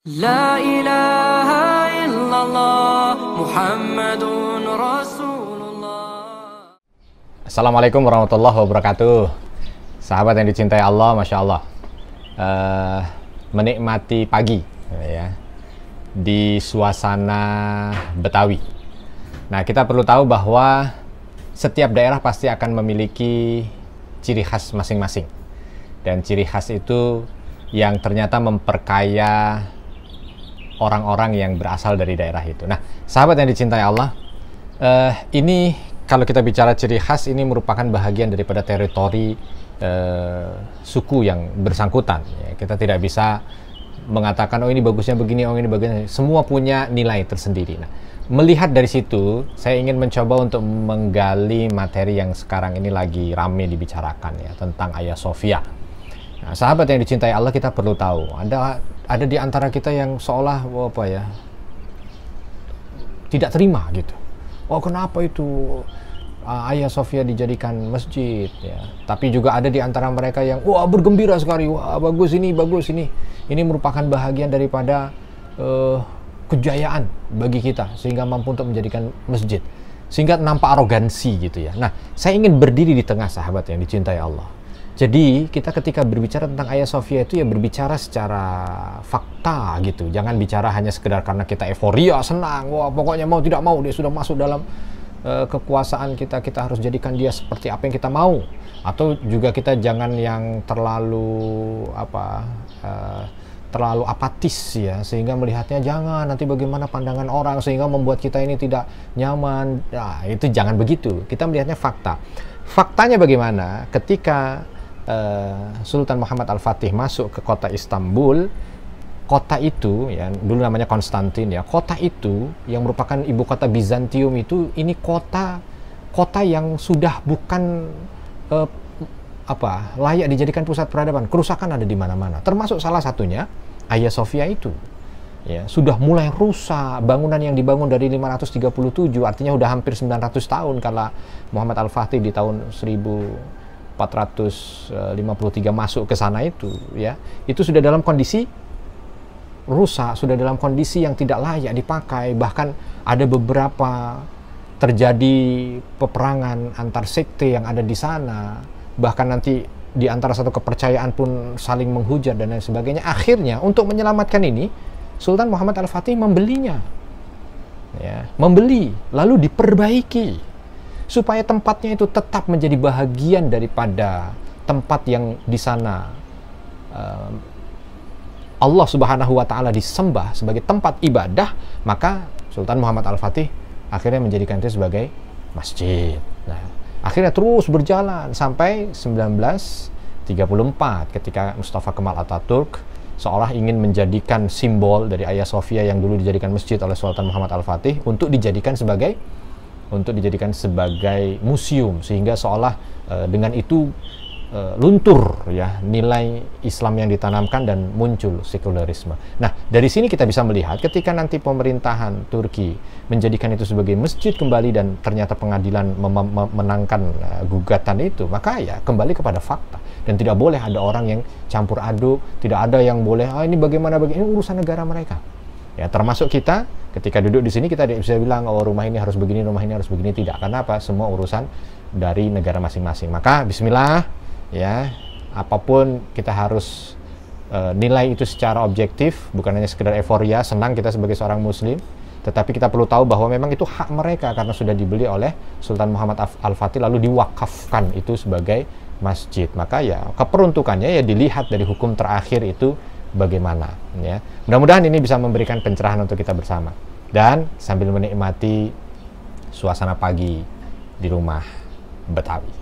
La ilaha illallah Muhammadun Rasulullah. Assalamualaikum warahmatullahi wabarakatuh. Sahabat yang dicintai Allah, Masya Allah, menikmati pagi ya, di suasana Betawi. Nah, kita perlu tahu bahwa setiap daerah pasti akan memiliki ciri khas masing-masing. Dan ciri khas itu yang ternyata memperkaya orang-orang yang berasal dari daerah itu. Nah, sahabat yang dicintai Allah, ini kalau kita bicara ciri khas, ini merupakan bahagian daripada teritori suku yang bersangkutan. Ya, kita tidak bisa mengatakan, oh ini bagusnya begini, oh ini bagusnya. Semua punya nilai tersendiri. Nah, melihat dari situ, saya ingin mencoba untuk menggali materi yang sekarang ini lagi rame dibicarakan, ya, tentang Hagia Sophia. Nah, sahabat yang dicintai Allah, kita perlu tahu ada di antara kita yang seolah tidak terima gitu. Oh, kenapa itu Hagia Sophia dijadikan masjid ya. Tapi juga ada di antara mereka yang wah bergembira sekali, wah bagus ini. Ini merupakan bahagian daripada kejayaan bagi kita sehingga mampu untuk menjadikan masjid. Sehingga nampak arogansi gitu ya. Nah, saya ingin berdiri di tengah sahabat yang dicintai Allah. Jadi kita ketika berbicara tentang Hagia Sophia itu ya berbicara secara fakta gitu. Jangan bicara hanya sekedar karena kita euforia, senang, wah pokoknya mau tidak mau dia sudah masuk dalam kekuasaan kita harus jadikan dia seperti apa yang kita mau. Atau juga kita jangan yang terlalu terlalu apatis ya, sehingga melihatnya jangan nanti bagaimana pandangan orang sehingga membuat kita ini tidak nyaman. Nah, itu jangan begitu. Kita melihatnya fakta. Faktanya bagaimana? Ketika Sultan Muhammad Al-Fatih masuk ke kota Istanbul, kota itu ya dulu namanya Konstantin ya, kota itu yang merupakan ibu kota Bizantium itu, ini kota yang sudah bukan layak dijadikan pusat peradaban. Kerusakan ada di mana-mana, termasuk salah satunya Hagia Sophia itu ya, sudah mulai rusak. Bangunan yang dibangun dari 537, artinya sudah hampir 900 tahun kala Muhammad Al-Fatih di tahun 1453 masuk ke sana itu ya, itu sudah dalam kondisi rusak, sudah dalam kondisi yang tidak layak dipakai. Bahkan ada beberapa terjadi peperangan antar sekte yang ada di sana, bahkan nanti di antara satu kepercayaan pun saling menghujat dan lain sebagainya. Akhirnya untuk menyelamatkan ini, Sultan Muhammad Al-Fatih membelinya ya, lalu diperbaiki supaya tempatnya itu tetap menjadi bahagian daripada tempat yang di sana Allah Subhanahu wa Ta'ala disembah sebagai tempat ibadah. Maka Sultan Muhammad Al-Fatih akhirnya menjadikan itu sebagai masjid. Nah, akhirnya terus berjalan sampai 1934 ketika Mustafa Kemal Atatürk seolah ingin menjadikan simbol dari Hagia Sophia yang dulu dijadikan masjid oleh Sultan Muhammad Al-Fatih untuk dijadikan sebagai museum, sehingga seolah dengan itu luntur ya nilai Islam yang ditanamkan dan muncul sekularisme. Nah, dari sini kita bisa melihat ketika nanti pemerintahan Turki menjadikan itu sebagai masjid kembali dan ternyata pengadilan memenangkan gugatan itu, maka ya kembali kepada fakta dan tidak boleh ada orang yang campur aduk, tidak ada yang boleh ini bagaimana ini urusan negara mereka. Ya, termasuk kita ketika duduk di sini kita tidak bisa bilang oh rumah ini harus begini, rumah ini harus begini, tidak. Karena apa? Semua urusan dari negara masing-masing. Maka bismillah ya, apapun kita harus nilai itu secara objektif, bukan hanya sekedar euforia, senang kita sebagai seorang muslim, tetapi kita perlu tahu bahwa memang itu hak mereka karena sudah dibeli oleh Sultan Muhammad Al-Fatih lalu diwakafkan itu sebagai masjid. Maka ya keperuntukannya ya dilihat dari hukum terakhir itu bagaimana ya. Mudah-mudahan ini bisa memberikan pencerahan untuk kita bersama dan sambil menikmati suasana pagi di rumah Betawi.